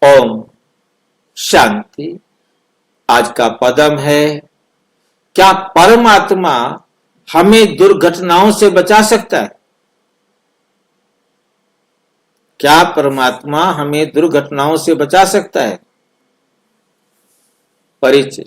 ओम शांति। आज का पदम है, क्या परमात्मा हमें दुर्घटनाओं से बचा सकता है? क्या परमात्मा हमें दुर्घटनाओं से बचा सकता है? परिचय।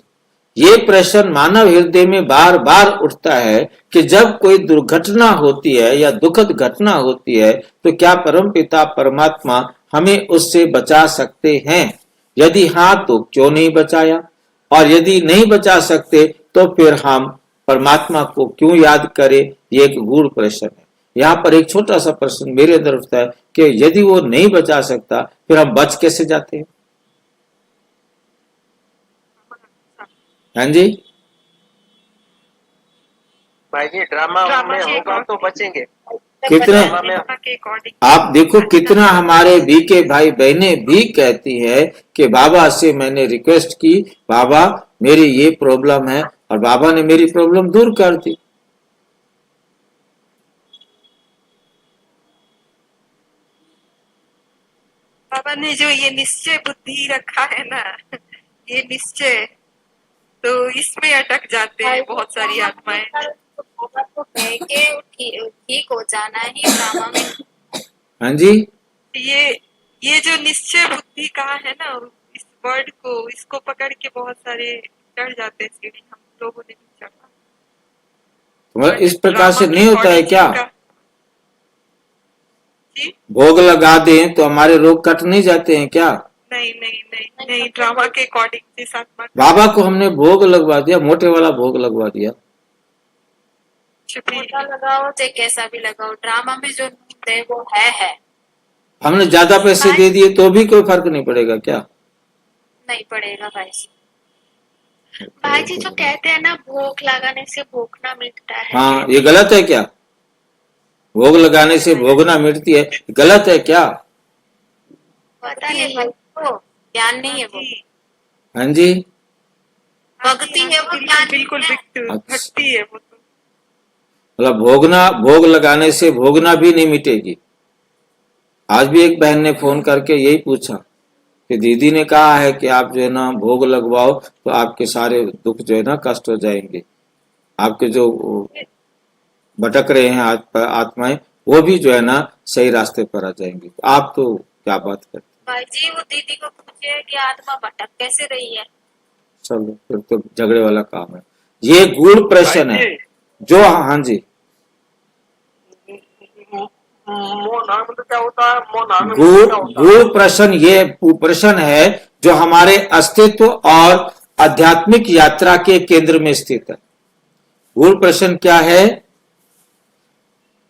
ये प्रश्न मानव हृदय में बार बार उठता है कि जब कोई दुर्घटना होती है या दुखद घटना होती है तो क्या परमपिता परमात्मा हमें उससे बचा सकते हैं? यदि हाँ तो क्यों नहीं बचाया, और यदि नहीं बचा सकते तो फिर हम परमात्मा को क्यों याद करें? ये एक गूढ़ प्रश्न है। यहाँ पर एक छोटा सा प्रश्न मेरे अंदर उठता है कि यदि वो नहीं बचा सकता फिर हम बच कैसे जाते हैं? हाँ जी भाई जी, ड्रामा में होगा तो बचेंगे। कितने आप देखो, कितना हमारे बीके भाई बहने भी कहती है कि बाबा से मैंने रिक्वेस्ट की, बाबा मेरी ये प्रॉब्लम है, और बाबा ने मेरी प्रॉब्लम दूर कर दी। बाबा ने जो ये निश्चय बुद्धि रखा है ना, ये निश्चय, तो इसमें अटक जाते हैं बहुत सारी आत्माएं। ठीक हो जाना ही ड्रामा में। हाँ जी, ये जो निश्चय बुद्धि कहा है ना, इस वर्ड को, इसको पकड़ के बहुत सारे चढ़ जाते हैं सीढ़ी। हम लोगों ने नहीं चढ़ा। तो इस प्रकार से नहीं होता है क्या? भोग लगा दें तो हमारे रोग कट नहीं जाते हैं क्या? नहीं नहीं नहीं नहीं, ड्रामा के अकॉर्डिंग जिस आत्मा बाबा को हमने भोग लगवा दिया, मोटे वाला भोग लगवा दिया। मोटा लगाओ चाहे कैसा भी लगाओ, ड्रामा में जो है वो है। हमने ज्यादा पैसे दे दिए तो भी कोई फर्क नहीं पड़ेगा क्या? नहीं पड़ेगा भाई जी। भाई जी जो कहते हैं ना, भोग लगाने से भोगना मिटता है। हाँ, ये गलत है क्या? भोग लगाने से भोगना मिटती है, गलत है क्या? पता नहीं भाई, वो ज्ञान नहीं है वो। हाँ जी, भक्ति है वो, ज्ञान बिल्कुल भक्ति है वो। मतलब भोग लगाने से भोगना भी नहीं मिटेगी। आज भी एक बहन ने फोन करके यही पूछा कि दीदी ने कहा है कि आप जो है ना भोग लगवाओ तो आपके सारे दुख जो है ना कष्ट हो जाएंगे, आपके जो भटक रहे हैं आत्माएं वो भी जो है ना सही रास्ते पर आ जाएंगे। आप तो क्या बात करते? भाई जी वो दीदी को पूछे कि आत्मा भटक कैसे रही है। चलो फिर तो झगड़े वाला काम है। ये गूढ़ प्रश्न है जो, हाँ जी, क्या होता है? गूढ़ प्रश्न ये प्रश्न है जो हमारे अस्तित्व और आध्यात्मिक यात्रा के केंद्र में स्थित है। गूढ़ प्रश्न क्या है?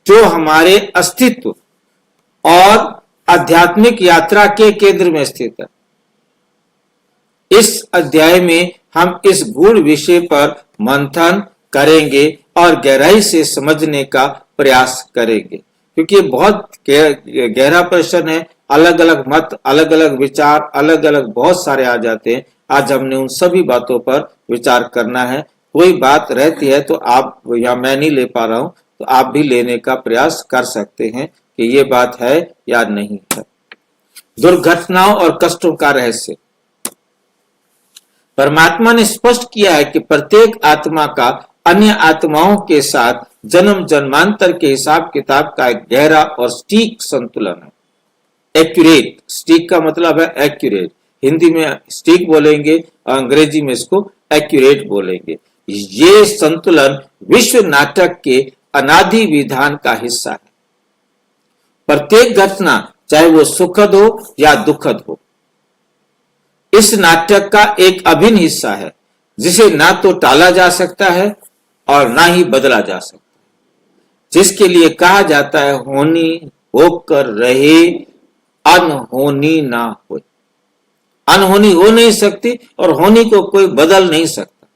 जो हमारे अस्तित्व और आध्यात्मिक यात्रा के केंद्र में स्थित है। इस अध्याय में हम इस गूढ़ विषय पर मंथन करेंगे और गहराई से समझने का प्रयास करेंगे, क्योंकि बहुत गहरा प्रश्न है। अलग अलग मत, अलग अलग विचार, अलग अलग बहुत सारे आ जाते हैं। आज हमने उन सभी बातों पर विचार करना है। कोई बात रहती है तो आप, या मैं नहीं ले पा रहा हूं तो आप भी लेने का प्रयास कर सकते हैं कि ये बात है या नहीं है। दुर्घटनाओं और कष्टों का रहस्य। परमात्मा ने स्पष्ट किया है कि प्रत्येक आत्मा का अन्य आत्माओं के साथ जन्म जन्मांतर के हिसाब किताब का एक गहरा और सटीक संतुलन है। एक्यूरेट, सटीक का मतलब है एक्यूरेट। हिंदी में सटीक बोलेंगे और अंग्रेजी में इसको एक्यूरेट बोलेंगे। ये संतुलन विश्व नाटक के अनादि विधान का हिस्सा है। प्रत्येक घटना, चाहे वो सुखद हो या दुखद हो, इस नाटक का एक अभिन्न हिस्सा है जिसे ना तो टाला जा सकता है और ना ही बदला जा सकता है। जिसके लिए कहा जाता है होनी होकर रहे, अनहोनी ना हो। अनहोनी हो नहीं सकती और होनी को कोई बदल नहीं सकता।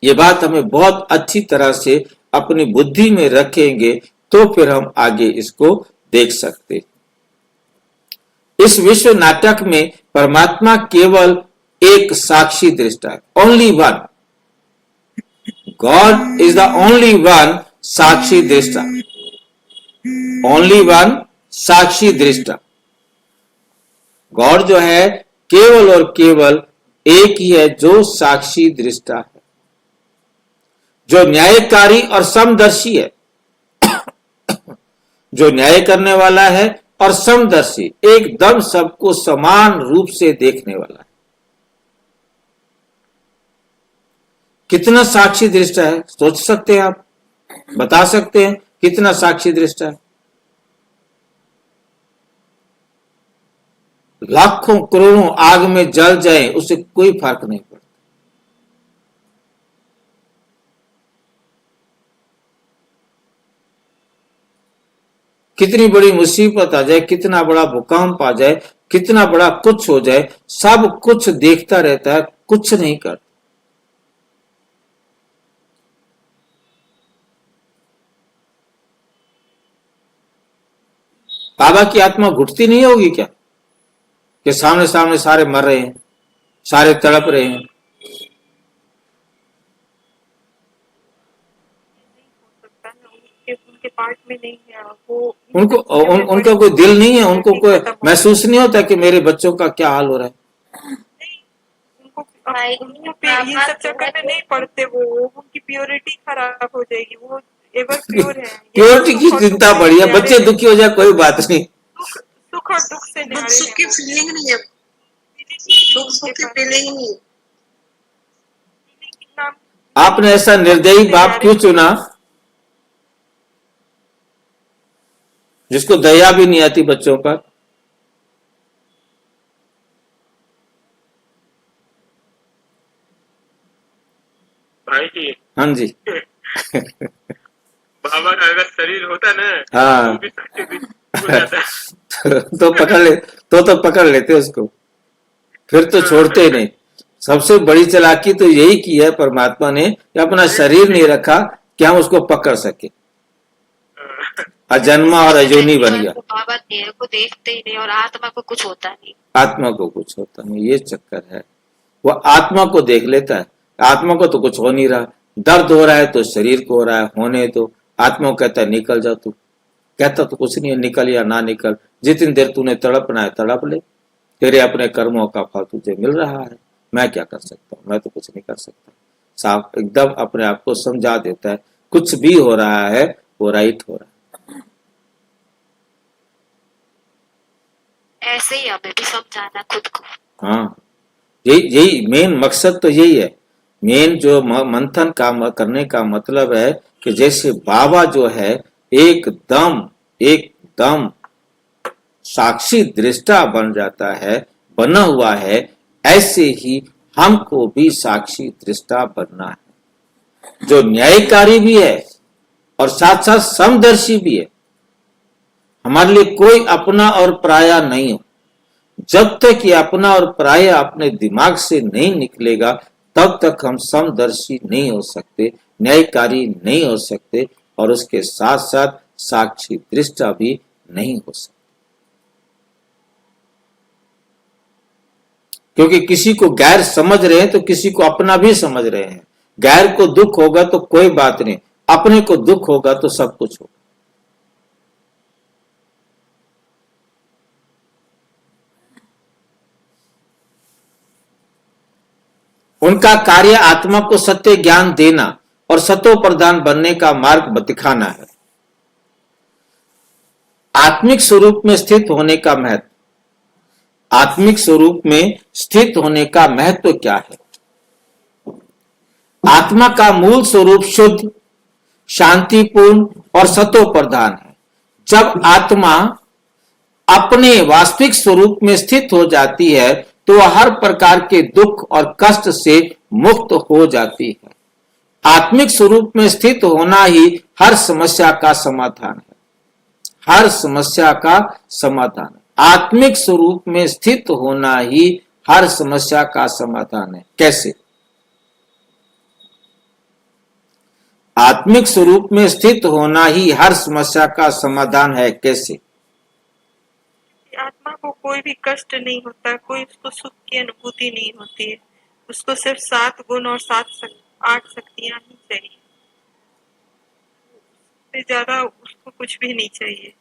ये बात हमें बहुत अच्छी तरह से अपनी बुद्धि में रखेंगे तो फिर हम आगे इसको देख सकते। इस विश्व नाटक में परमात्मा केवल एक साक्षी दृष्टा है। Only one. God is the only one साक्षी दृष्टा। ओनली वन साक्षी दृष्टा। गॉड जो है केवल और केवल एक ही है जो साक्षी दृष्टा है, जो न्यायकारी और समदर्शी है, जो न्याय करने वाला है और समदर्शी, एकदम सबको समान रूप से देखने वाला है। कितना साक्षी दृष्टा है, सोच सकते हैं आप, बता सकते हैं कितना साक्षी दृष्टा है? लाखों करोड़ों आग में जल जाए उससे कोई फर्क नहीं पड़ता। कितनी बड़ी मुसीबत आ जाए, कितना बड़ा भूकंप आ जाए, कितना बड़ा कुछ हो जाए, सब कुछ देखता रहता है, कुछ नहीं करता। बाबा की आत्मा घुटती नहीं होगी क्या कि सामने सामने सारे मर रहे हैं, सारे तड़प रहे हैं? उनके पार्ट में नहीं है वो, उनका कोई दिल नहीं है, उनको कोई महसूस नहीं होता कि मेरे बच्चों का क्या हाल हो रहा है? उनको ये सब चक्कर में नहीं पड़ते, वो उनकी प्योरिटी खराब हो जाएगी, वो एवर प्योर है। प्योरिटी की चिंता बड़ी है, बच्चे दुखी हो जाए कोई बात नहीं, सुख और दुख से न्यारे सुख की फीलिंग नहीं है, सुख की फीलिंग नहीं। आपने ऐसा निर्दयी बाप क्यों चुना जिसको दया भी नहीं आती बच्चों पर? भाई जी, हाँ जी। बाबा का अगर शरीर होता ना, हाँ। तो भी शक्ति हो जाता। तो पकड़ ले, तो पकड़ लेते उसको, फिर तो छोड़ते ही नहीं। सबसे बड़ी चालाकी तो यही की है परमात्मा ने कि अपना शरीर नहीं रखा कि हम उसको पकड़ सके। अजन्मा और अजूनी बन गया। बाबा देह को देखते ही नहीं और आत्मा को कुछ होता नहीं। आत्मा को कुछ होता नहीं, ये चक्कर है। वो आत्मा को देख लेता है, आत्मा को तो कुछ हो नहीं रहा। दर्द हो रहा है तो शरीर को हो रहा है, होने तो आत्मा को कहता है निकल जा तू, कहता तो कुछ नहीं है, निकल या ना निकल, जितनी देर तूने तड़पना है तड़प ले, तेरे अपने कर्मों का फल तुझे मिल रहा है, मैं क्या कर सकता हूँ, मैं तो कुछ नहीं कर सकता। साफ एकदम अपने आप को समझा देता है, कुछ भी हो रहा है वो राइट हो रहा है। ऐसे ही हमें भी समझाना खुद को। हाँ, यही मेन मकसद तो यही है। मेन जो मंथन का करने का मतलब है कि जैसे बाबा जो है एकदम साक्षी दृष्टा बन जाता है, बना हुआ है, ऐसे ही हमको भी साक्षी दृष्टा बनना है, जो न्यायकारी भी है और साथ साथ समदर्शी भी है। हमारे लिए कोई अपना और पराया नहीं हो। जब तक ये अपना और पराया अपने दिमाग से नहीं निकलेगा तब तक हम समदर्शी नहीं हो सकते, न्यायकारी नहीं हो सकते और उसके साथ साथ साक्षी दृष्टा भी नहीं हो सकते। क्योंकि किसी को गैर समझ रहे हैं तो किसी को अपना भी समझ रहे हैं। गैर को दुख होगा तो कोई बात नहीं, अपने को दुख होगा तो सब कुछ होगा। उनका कार्य आत्मा को सत्य ज्ञान देना और सतो प्रधान बनने का मार्ग दिखाना है। आत्मिक स्वरूप में स्थित होने का महत्व, आत्मिक स्वरूप में स्थित होने का महत्व क्या है? आत्मा का मूल स्वरूप शुद्ध, शांतिपूर्ण और सतो प्रधान है। जब आत्मा अपने वास्तविक स्वरूप में स्थित हो जाती है तो वह हर प्रकार के दुख और कष्ट से मुक्त हो जाती है। आत्मिक स्वरूप में स्थित होना ही हर समस्या का समाधान है, हर समस्या का समाधान है। आत्मिक स्वरूप में स्थित होना ही हर समस्या का समाधान है। कैसे? आत्मिक स्वरूप में स्थित होना ही हर समस्या का समाधान है। कैसे? आत्मा को कोई भी कष्ट नहीं होता, कोई उसको सुख की अनुभूति नहीं होती है, उसको सिर्फ 7 गुण और 8 शक्तियां ही चाहिए, उससे ज्यादा उसको कुछ भी नहीं चाहिए।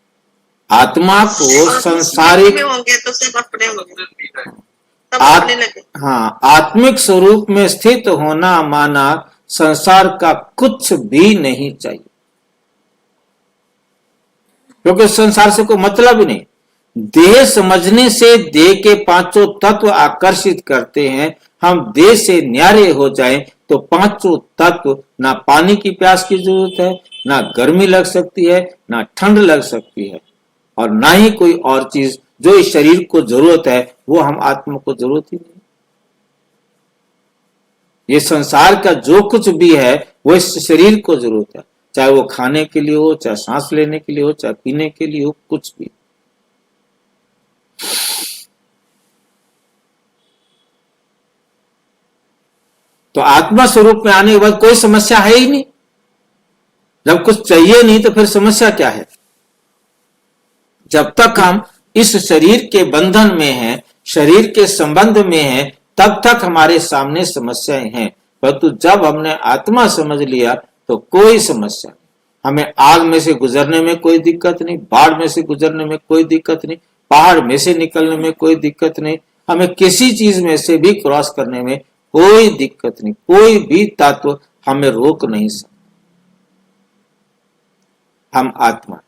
आत्मा को और संसारिक में होंगे तो सब अपने होंगे, सब आत- अपने लगे। हाँ, आत्मिक स्वरूप में स्थित होना माना संसार का कुछ भी नहीं चाहिए, क्योंकि संसार से कोई मतलब ही नहीं। देह समझने से देह के पांचों तत्व आकर्षित करते हैं। हम देह से न्यारे हो जाएं तो पांचों तत्व, ना पानी की प्यास की जरूरत है, ना गर्मी लग सकती है, ना ठंड लग सकती है, और ना ही कोई और चीज जो इस शरीर को जरूरत है वो हम आत्मा को जरूरत ही नहीं। ये संसार का जो कुछ भी है वो इस शरीर को जरूरत है, चाहे वो खाने के लिए हो, चाहे सांस लेने के लिए हो, चाहे पीने के लिए हो, कुछ भी। तो आत्मा स्वरूप में आने के बाद कोई समस्या है ही नहीं। जब कुछ चाहिए नहीं तो फिर समस्या क्या है? जब तक हम इस शरीर के बंधन में हैं, शरीर के संबंध में हैं, तब तक हमारे सामने समस्याएं हैं। परंतु जब हमने आत्मा समझ लिया तो कोई समस्या नहीं। हमें आग में से गुजरने में कोई दिक्कत नहीं, बाढ़ में से गुजरने में कोई दिक्कत नहीं, पहाड़ में से निकलने में कोई दिक्कत नहीं, हमें किसी चीज में से भी क्रॉस करने में कोई दिक्कत नहीं। कोई भी तत्व हमें रोक नहीं सकता। हम आत्मा।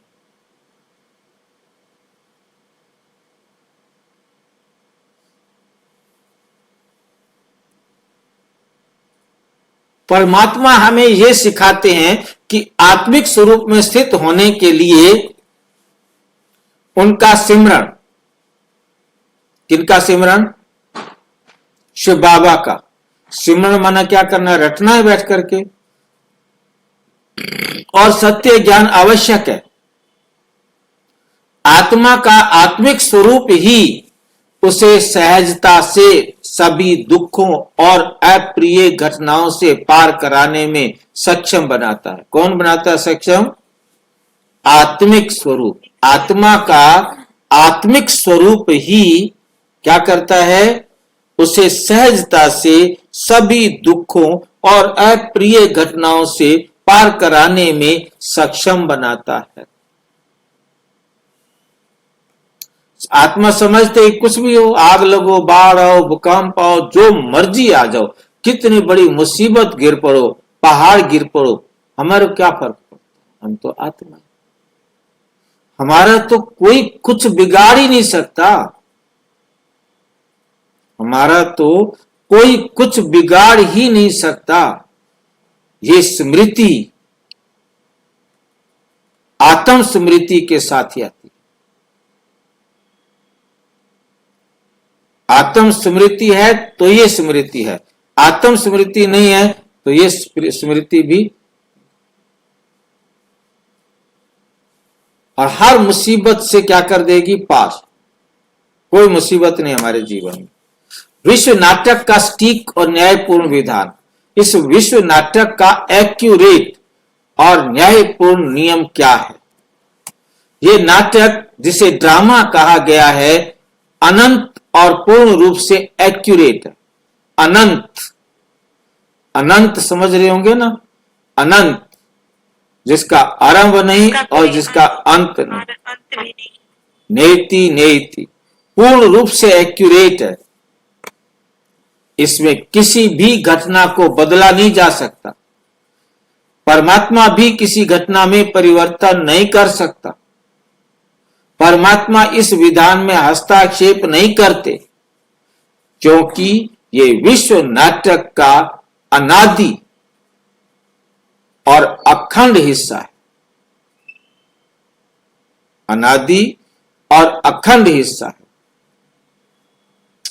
परमात्मा हमें यह सिखाते हैं कि आत्मिक स्वरूप में स्थित होने के लिए उनका सिमरण, किनका सिमरण? शिव बाबा का सिमरण। माना क्या करना? रटना है बैठ करके, और सत्य ज्ञान आवश्यक है। आत्मा का आत्मिक स्वरूप ही उसे सहजता से सभी दुखों और अप्रिय घटनाओं से पार कराने में सक्षम बनाता है। कौन बनाता है सक्षम? आत्मिक स्वरूप। आत्मा का आत्मिक स्वरूप ही क्या करता है? उसे सहजता से सभी दुखों और अप्रिय घटनाओं से पार कराने में सक्षम बनाता है। आत्मा समझते ही कुछ भी हो, आग लगो, बाढ़ आओ, भूकंप आओ, जो मर्जी आ जाओ, कितनी बड़ी मुसीबत गिर पड़ो, पहाड़ गिर पड़ो, हमारे क्या फर्क पड़ता? हम तो आत्मा है। हमारा तो कोई कुछ बिगाड़ ही नहीं सकता। हमारा तो कोई कुछ बिगाड़ ही नहीं सकता। ये स्मृति आत्म स्मृति के साथ ही आती है। आत्म स्मृति है तो ये स्मृति है, आत्म स्मृति नहीं है तो ये स्मृति भी। और हर मुसीबत से क्या कर देगी? पास। कोई मुसीबत नहीं हमारे जीवन में। विश्व नाटक का सटीक और न्यायपूर्ण विधान। इस विश्व नाटक का एक्यूरेट और न्यायपूर्ण नियम क्या है? ये नाटक, जिसे ड्रामा कहा गया है, अनंत और पूर्ण रूप से एक्यूरेट है। अनंत, अनंत समझ रहे होंगे ना? अनंत, जिसका आरंभ नहीं और जिसका अंत नहीं। नेति नेति, पूर्ण रूप से एक्यूरेट है। इसमें किसी भी घटना को बदला नहीं जा सकता। परमात्मा भी किसी घटना में परिवर्तन नहीं कर सकता। परमात्मा इस विधान में हस्तक्षेप नहीं करते, क्योंकि ये विश्व नाटक का अनादि और अखंड हिस्सा है। अनादि और अखंड हिस्सा है।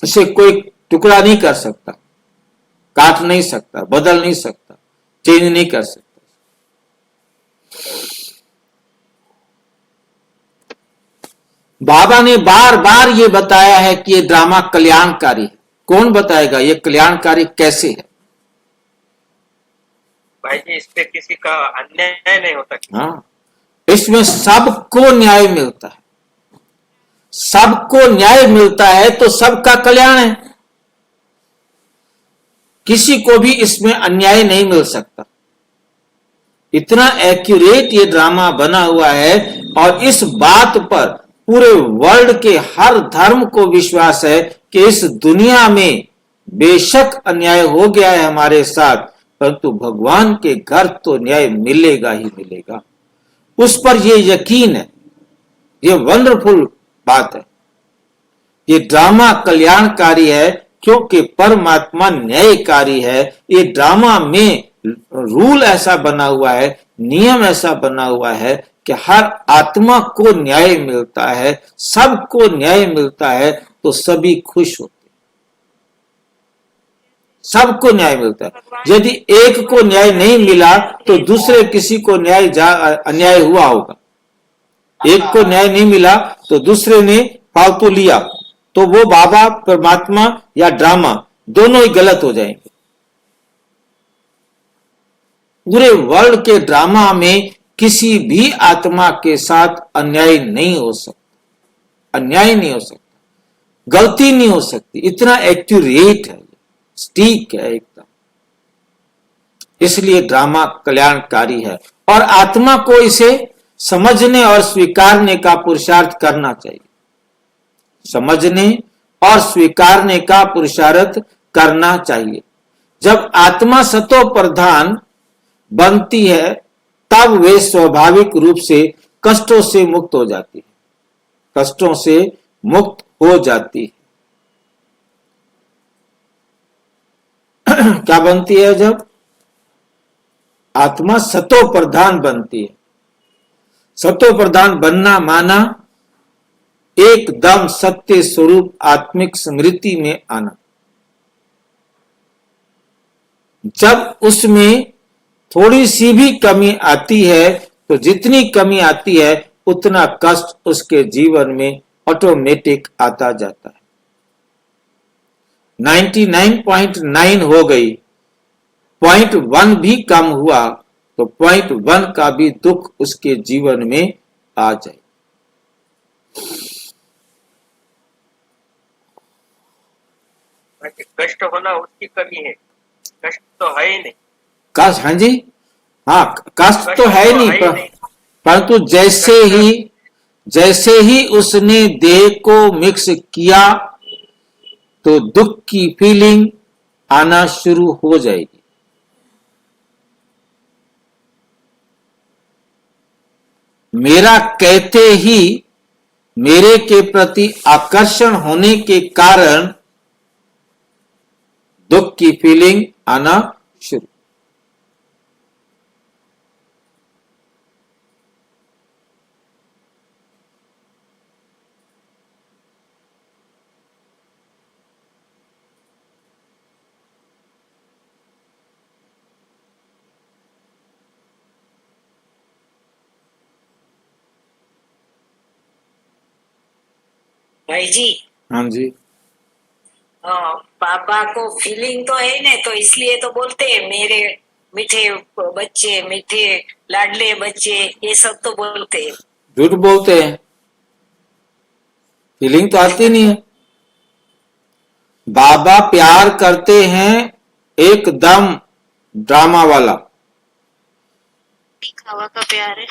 इसे कोई टुकड़ा नहीं कर सकता, काट नहीं सकता, बदल नहीं सकता, चेंज नहीं कर सकता। बाबा ने बार बार ये बताया है कि ये ड्रामा कल्याणकारी है। कौन बताएगा ये कल्याणकारी कैसे है? भाई जी, इस पे किसी का अन्याय नहीं होता। हाँ, इसमें सबको न्याय मिलता है। सबको न्याय मिलता है तो सबका कल्याण है। किसी को भी इसमें अन्याय नहीं मिल सकता। इतना एक्यूरेट ये ड्रामा बना हुआ है और इस बात पर पूरे वर्ल्ड के हर धर्म को विश्वास है कि इस दुनिया में बेशक अन्याय हो गया है हमारे साथ, परंतु भगवान के घर तो न्याय मिलेगा ही मिलेगा। उस पर ये यकीन है। ये वंडरफुल बात है। ये ड्रामा कल्याणकारी है क्योंकि परमात्मा न्यायकारी है। ये ड्रामा में रूल ऐसा बना हुआ है, नियम ऐसा बना हुआ है कि हर आत्मा को न्याय मिलता है, सबको न्याय मिलता है, तो सभी खुश होते, सबको न्याय मिलता है। यदि एक को न्याय नहीं मिला तो दूसरे किसी को अन्याय हुआ होगा। एक को न्याय नहीं मिला तो दूसरे ने फालतू लिया, तो वो बाबा, परमात्मा या ड्रामा दोनों ही गलत हो जाएंगे। पूरे वर्ल्ड के ड्रामा में किसी भी आत्मा के साथ अन्याय नहीं हो सकता, अन्याय नहीं हो सकता, गलती नहीं हो सकती। इतना एक्यूरेट है, स्टीक है एकदम। इसलिए ड्रामा कल्याणकारी है और आत्मा को इसे समझने और स्वीकारने का पुरुषार्थ करना चाहिए। समझने और स्वीकारने का पुरुषार्थ करना चाहिए। जब आत्मा सतो प्रधान बनती है तब वे स्वाभाविक रूप से कष्टों से मुक्त हो जाती है, कष्टों से मुक्त हो जाती है। क्या बनती है? जब आत्मा सतो प्रधान बनती है। सतो प्रधान बनना माना एकदम सत्य स्वरूप आत्मिक स्मृति में आना। जब उसमें थोड़ी सी भी कमी आती है तो जितनी कमी आती है उतना कष्ट उसके जीवन में ऑटोमेटिक आता जाता है। 99.9 हो गई, 0.1 भी कम हुआ तो 0.1 का भी दुख उसके जीवन में आ जाए। कष्ट होना उसकी कमी है, कष्ट तो है ही नहीं। कष्ट, हाँ जी, हाँ कष्ट तो है नहीं, परंतु जैसे ही उसने देह को मिक्स किया तो दुख की फीलिंग आना शुरू हो जाएगी। मेरा कहते ही मेरे के प्रति आकर्षण होने के कारण दुख की फीलिंग आना शुरू। भाई जी, हाँ जी, पापा को फीलिंग तो है ना, तो इसलिए तो बोलते हैं मेरे मीठे बच्चे, मीठे लाडले बच्चे, ये सब तो बोलते हैं। झूठ बोलते हैं, फीलिंग तो आती नहीं है। बाबा प्यार करते हैं एकदम ड्रामा वाला, दिखावा का प्यार है।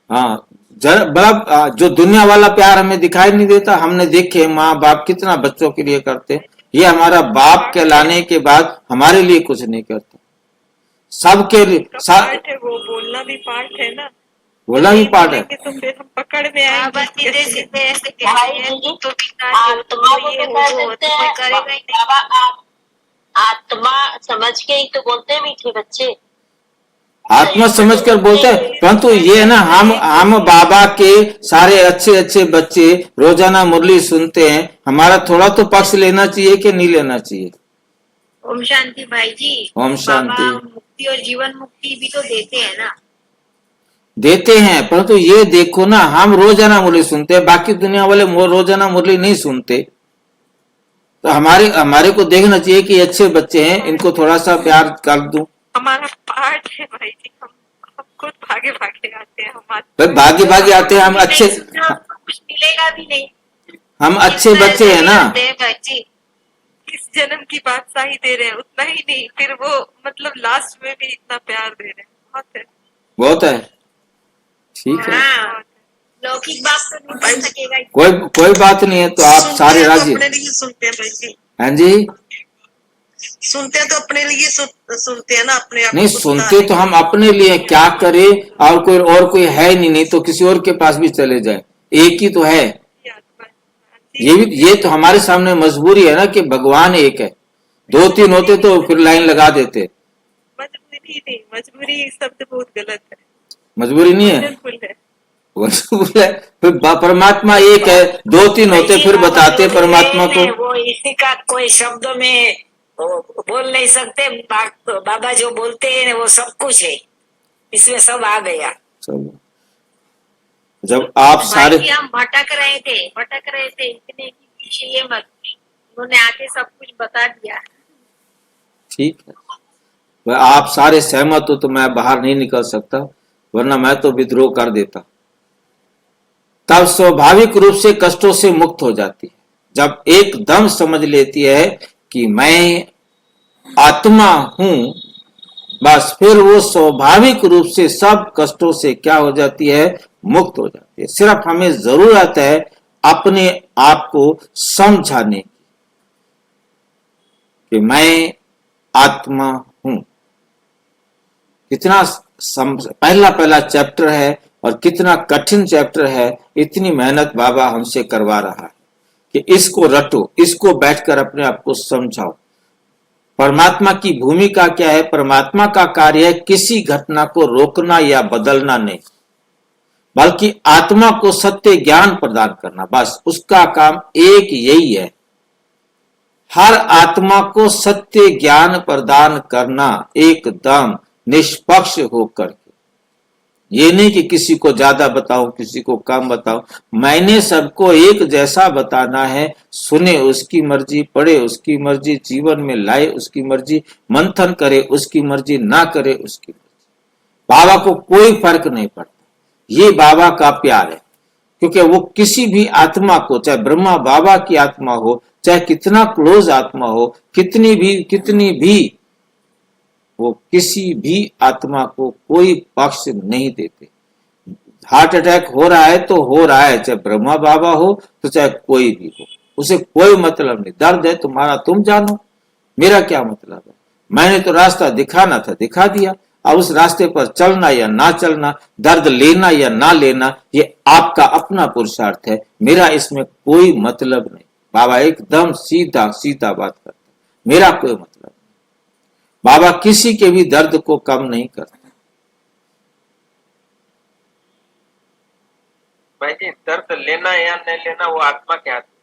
हाँ बड़ा जो दुनिया वाला प्यार हमें दिखाई नहीं देता। हमने देखे माँ बाप कितना बच्चों के लिए करते, ये हमारा बाप कहलाने के बाद हमारे लिए कुछ नहीं करते। सबके लिए पार्ट है, वो बोलना भी पार्ट है ना, बोलना भी पार्ट है। तो फिर हम पकड़ में आएंगे। सीधे सीधे ऐसे कहते भाई हैं जी, तो आत्मा को ये तो हो कह वो देते तो कोई हैं करेगा ही नहीं। बाबा, आत्मा समझ के ही तो बोलते हैं मीठे बच्चे, आत्मा समझकर बोलते हैं, परंतु ये है ना, हम बाबा के सारे अच्छे अच्छे बच्चे रोजाना मुरली सुनते हैं। हमारा थोड़ा तो पक्ष लेना चाहिए कि नहीं लेना चाहिए? ओम शांति भाई जी। ओम शांति। बाबा मुक्ति और जीवन मुक्ति भी तो देते हैं ना। देते हैं, परंतु ये देखो ना, हम रोजाना मुरली सुनते हैं, बाकी दुनिया वाले रोजाना मुरली नहीं सुनते। तो हमारे को देखना चाहिए कि अच्छे बच्चे हैं, इनको थोड़ा सा प्यार कर दूं। हमारा पार्ट है भाई जी, हम खुद भागे भागे आते हैं। भाई भागे भागे आते हैं हम, अच्छे कुछ मिलेगा भी नहीं। हम अच्छे बच्चे हैं ना। भाई जी इस जन्म की बादशाही दे रहे हैं, उतना ही नहीं, फिर वो मतलब लास्ट में भी इतना प्यार दे रहे हैं। बहुत है, बहुत है, ठीक है। हाँ, लौकिक बात तो नहीं कर सकेगा। कोई बात नहीं है, तो आप सुनते सारे हैं तो राजी। अपने लिए सुनते हैं भाई जी, हाँ जी, सुनते हैं तो अपने लिए सुनते हैं ना, अपने आप नहीं को सुनते तो हम अपने लिए क्या करें, और कोई है नहीं तो किसी और के पास भी चले जाए, एक ही तो है। ये आत्मा है। ये तो हमारे सामने मजबूरी है ना कि भगवान एक है, 2-3 होते तो फिर लाइन लगा देते। मजबूरी नहीं, मजबूरी शब्द बहुत गलत है, मजबूरी नहीं है, वचनफुल है। मजबूर है। फिर परमात्मा एक है, 2-3 होते फिर बताते परमात्मा को। वो इसी का कोई शब्द में वो बोल नहीं सकते। बाबा जो बोलते हैं वो सब कुछ है, इसमें सब आ गया। सब जब आप सारे भाई जी, हम भटक रहे थे इतने की पीछे ये मत, उन्होंने आके सब कुछ बता दिया। ठीक है, वह आप सारे सहमत हो तो मैं बाहर नहीं निकल सकता, वरना मैं तो विद्रोह कर देता। तब स्वाभाविक रूप से कष्टों से मुक्त हो जाती है, जब एकदम समझ लेती है कि मैं आत्मा हूं, बस फिर वो स्वाभाविक रूप से सब कष्टों से क्या हो जाती है, मुक्त हो जाती है। सिर्फ हमें जरूरत है अपने आप को समझाने की कि मैं आत्मा हूं। कितना पहला चैप्टर है और कितना कठिन चैप्टर है, इतनी मेहनत बाबा हमसे करवा रहा है कि इसको रटो, इसको बैठकर अपने आप को समझाओ। परमात्मा की भूमिका क्या है? परमात्मा का कार्य है किसी घटना को रोकना या बदलना नहीं, बल्कि आत्मा को सत्य ज्ञान प्रदान करना। बस उसका काम एक यही है, हर आत्मा को सत्य ज्ञान प्रदान करना, एकदम निष्पक्ष होकर। ये नहीं कि किसी को ज्यादा बताओ, किसी को कम बताओ। मैंने सबको एक जैसा बताना है। सुने उसकी मर्जी, पढ़े उसकी मर्जी, जीवन में लाए उसकी मर्जी, मंथन करे उसकी मर्जी, ना करे उसकी मर्जी। बाबा को कोई फर्क नहीं पड़ता। ये बाबा का प्यार है, क्योंकि वो किसी भी आत्मा को, चाहे ब्रह्मा बाबा की आत्मा हो, चाहे कितना क्लोज आत्मा हो, कितनी भी वो किसी भी आत्मा को कोई पक्ष नहीं देते। हार्ट अटैक हो रहा है तो हो रहा है, चाहे ब्रह्मा बाबा हो तो चाहे कोई भी हो, उसे कोई मतलब नहीं। दर्द है तुम्हारा, तुम जानो, मेरा क्या मतलब है। मैंने तो रास्ता दिखाना था, दिखा दिया। अब उस रास्ते पर चलना या ना चलना, दर्द लेना या ना लेना, ये आपका अपना पुरुषार्थ है, मेरा इसमें कोई मतलब नहीं। बाबा एकदम सीधा सीधा बात करते, मेरा कोई मतलब नहीं। बाबा किसी के भी दर्द को कम नहीं करते। भाई जी, दर्द लेना या नहीं लेना वो आत्मा के हाथ में।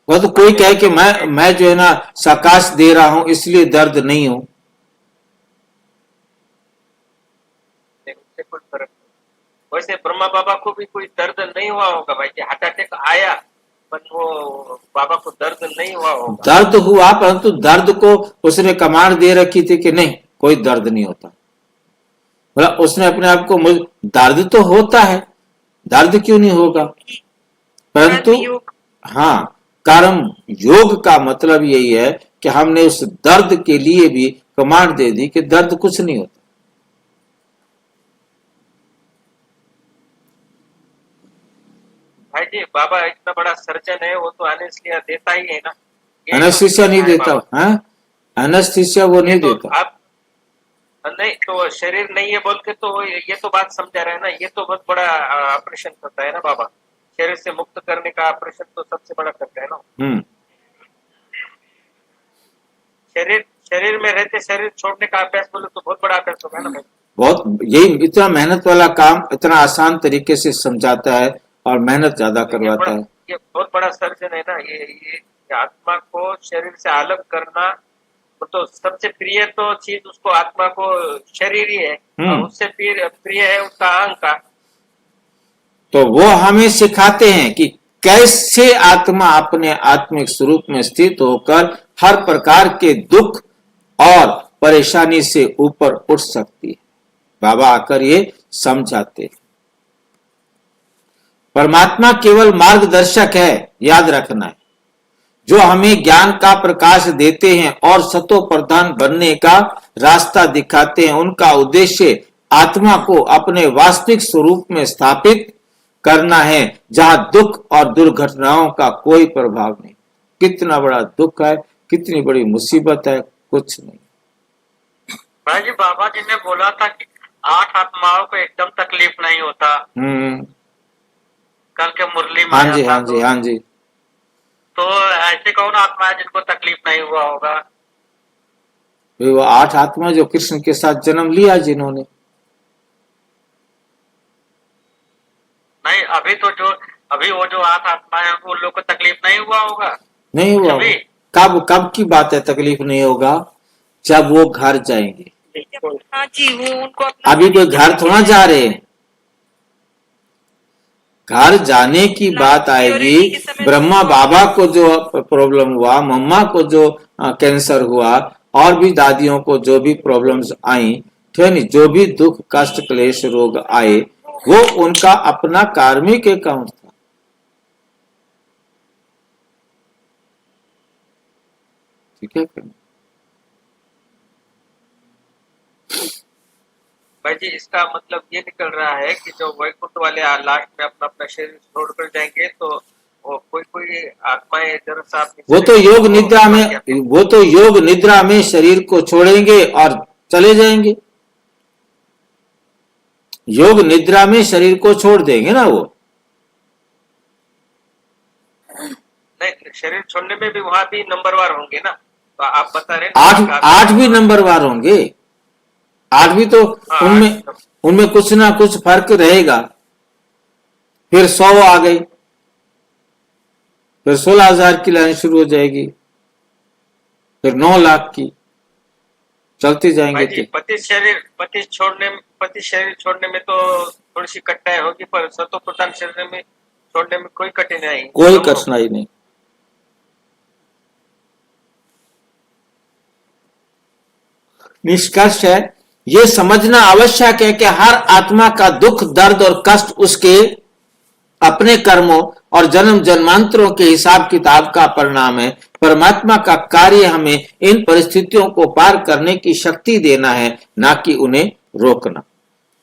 वह तो कोई कहे कि मैं जो है ना सकाश दे रहा हूं इसलिए दर्द नहीं हूं, उससे कोई फर्क नहीं। वैसे ब्रह्मा बाबा को भी कोई दर्द नहीं हुआ होगा भाई जी, हार्ट अटैक आया पर वो बाबा को दर्द नहीं हुआ होगा। दर्द हुआ, परंतु दर्द को उसने कमांड दे रखी थी कि नहीं, कोई दर्द नहीं होता। मतलब उसने अपने आप को, दर्द तो होता है, दर्द क्यों नहीं होगा, परंतु हाँ, कर्म योग का मतलब यही है कि हमने उस दर्द के लिए भी कमांड दे दी कि दर्द कुछ नहीं होता। भाई जी, बाबा इतना बड़ा सर्जन है, वो तो एनेस्थीसिया देता ही है ना। एनेस्थीसिया नहीं देता, हाँ, एनेस्थीसिया वो नहीं तो देता। आप नहीं तो शरीर नहीं है बोल के तो ये तो बात समझा रहे हैं ना। ये तो बहुत बड़ा ऑपरेशन करता है ना बाबा, शरीर से मुक्त करने का ऑपरेशन तो सबसे बड़ा करता है ना। शरीर में रहते शरीर छोड़ने का अभ्यास बोले तो बहुत बड़ा अभ्यास होगा ना भाई। बहुत, यही इतना मेहनत वाला काम इतना आसान तरीके से समझाता है और मेहनत ज्यादा करवाता है। ये बहुत बड़ा सर्जन है ना। ये आत्मा को शरीर से अलग करना, तो सबसे प्रिय तो चीज उसको आत्मा को शरीर ही है, और उससे प्रिय है उसका अहंकार। तो वो हमें सिखाते हैं कि कैसे आत्मा अपने आत्मिक स्वरूप में स्थित होकर हर प्रकार के दुख और परेशानी से ऊपर उठ सकती है। बाबा आकर ये समझाते हैं। परमात्मा केवल मार्गदर्शक है, याद रखना है, जो हमें ज्ञान का प्रकाश देते हैं और सतो प्रधान बनने का रास्ता दिखाते हैं। उनका उद्देश्य आत्मा को अपने वास्तविक स्वरूप में स्थापित करना है जहां दुख और दुर्घटनाओं का कोई प्रभाव नहीं। कितना बड़ा दुख है, कितनी बड़ी मुसीबत है, कुछ नहीं। भाई जी, बाबा जी ने बोला था कि 8 आत्माओं को एकदम तकलीफ नहीं होता। कल के मुरली में हाँ आया जी, था हाँ जी, हाँ जी। तो ऐसे कौन आत्मा है जिनको तकलीफ नहीं हुआ होगा? वो 8 आत्मा जो कृष्ण के साथ जन्म लिया जिन्होंने। नहीं, अभी वो जो 8 आत्मा है उन लोग को तकलीफ नहीं हुआ होगा? नहीं हुआ। अभी? कब की बात है तकलीफ नहीं होगा? जब वो घर जाएंगे। हाँ जी, वो उनको अपना अभी कोई घर थोड़ा जा रहे हैं। घर जाने की बात आएगी। ब्रह्मा बाबा को जो प्रॉब्लम हुआ, मम्मा को जो कैंसर हुआ, और भी दादियों को जो भी प्रॉब्लम्स आई, ठीक है, जो भी दुख कष्ट क्लेश रोग आए, वो उनका अपना कार्मिक अकाउंट था। ठीक है। भाई जी, इसका मतलब ये निकल रहा है कि जो वैकुंठ वाले लास्ट में अपना अपना शरीर छोड़कर जाएंगे तो वो कोई आत्माएं इधर साथ वो तो योग निद्रा में शरीर को छोड़ेंगे और चले जाएंगे। योग निद्रा में शरीर को छोड़ देंगे ना वो। नहीं, शरीर छोड़ने में भी वहां भी नंबरवार होंगे ना, तो आप बता रहे हैं आठ भी नंबरवार होंगे। 8 भी तो उनमें कुछ ना कुछ फर्क रहेगा। फिर 100 आ गई, फिर 16,000 की लाइन शुरू हो जाएगी, फिर 9 लाख की, चलते जाएंगे। पति शरीर छोड़ने में तो थोड़ी सी कठिनाई होगी, पर सतो प्रधान शरीर में छोड़ने में कोई कठिनाई नहीं। निष्कर्ष है, ये समझना आवश्यक है कि हर आत्मा का दुख दर्द और कष्ट उसके अपने कर्मों और जन्म जन्मांतरों के हिसाब किताब का परिणाम है। परमात्मा का कार्य हमें इन परिस्थितियों को पार करने की शक्ति देना है, ना कि उन्हें रोकना।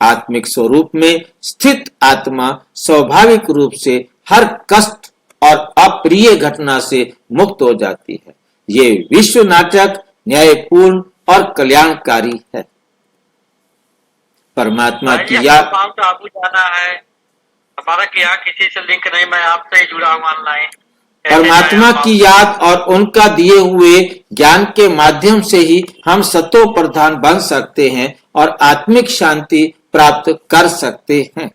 आत्मिक स्वरूप में स्थित आत्मा स्वाभाविक रूप से हर कष्ट और अप्रिय घटना से मुक्त हो जाती है। ये विश्व नाटक न्यायपूर्ण और कल्याणकारी है। परमात्मा की याद आपको जाना है, हमारा क्या किसी से लिंक नहीं, मैं आपसे ही जुड़ा हूँ ऑनलाइन। परमात्मा की याद और उनका दिए हुए ज्ञान के माध्यम से ही हम सतो प्रधान बन सकते हैं और आत्मिक शांति प्राप्त कर सकते हैं।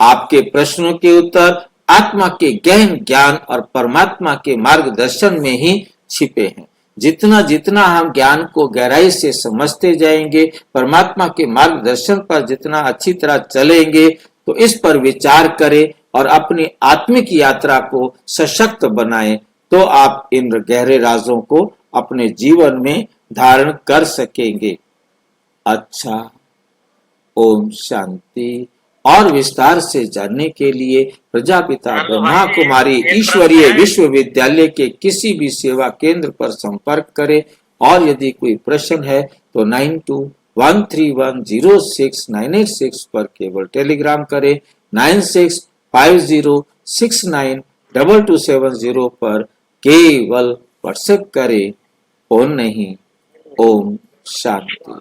आपके प्रश्नों के उत्तर आत्मा के गहन ज्ञान और परमात्मा के मार्गदर्शन में ही छिपे हैं। जितना जितना हम ज्ञान को गहराई से समझते जाएंगे, परमात्मा के मार्गदर्शन पर जितना अच्छी तरह चलेंगे, तो इस पर विचार करें और अपनी आत्मिक यात्रा को सशक्त बनाएं, तो आप इन गहरे राजों को अपने जीवन में धारण कर सकेंगे। अच्छा, ओम शांति। और विस्तार से जानने के लिए प्रजापिता ब्रह्मा कुमारी ईश्वरीय विश्वविद्यालय के किसी भी सेवा केंद्र पर संपर्क करें, और यदि कोई प्रश्न है तो 9213106986 पर केवल टेलीग्राम करें। 9650692270 पर केवल व्हाट्सएप करें। फोन नहीं। ओम शांति।